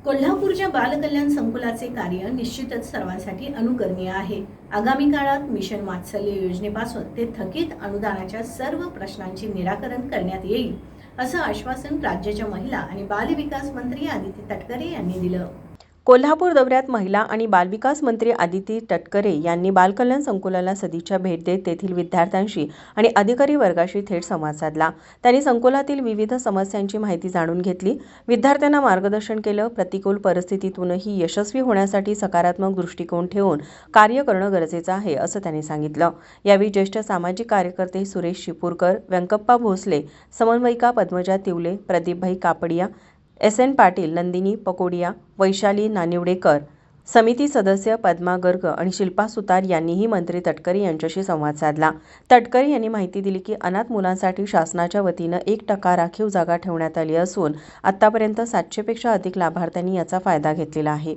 कोल्हापूरच्या बालकल्याण संकुलाचे कार्य निश्चितच सर्वांसाठी अनुकरणीय आहे। आगामी काळात मिशन वात्सल्य योजनेपासून ते थकीत अनुदानाच्या सर्व प्रश्नांचे निराकरण करण्यात येईल, असं आश्वासन राज्याच्या महिला आणि बालविकास मंत्री आदिती तटकरे यांनी दिलं। कोल्हापूर दौऱ्यात महिला आणि बालविकास मंत्री आदिती तटकरे यांनी बालकल्याण संकुलाला सदिच्छा भेट देत तेथील विद्यार्थ्यांशी आणि अधिकारी वर्गाशी थेट संवाद साधला। त्यांनी संकुलातील विविध समस्यांची माहिती जाणून घेतली, विद्यार्थ्यांना मार्गदर्शन केलं। प्रतिकूल परिस्थितीतूनही यशस्वी होण्यासाठी सकारात्मक दृष्टिकोन ठेवून कार्य करणं गरजेचं आहे, असं त्यांनी सांगितलं। यावेळी ज्येष्ठ सामाजिक कार्यकर्ते सुरेश शिपूरकर, व्यंकप्पा भोसले, समन्वयिका पद्मजा तिवले, प्रदीपभाई कापडिया, SN पाटील, नंदिनी पकोडिया, वैशाली नानिवडेकर, समिती सदस्य पद्मा गर्ग आणि शिल्पा सुतार यांनीही मंत्री तटकरे यांच्याशी संवाद साधला। तटकरे यांनी माहिती दिली की अनाथ मुलांसाठी शासनाच्या वतीनं 1% राखीव जागा ठेवण्यात आली असून आतापर्यंत 700 पेक्षा अधिक लाभार्थ्यांनी याचा फायदा घेतलेला आहे।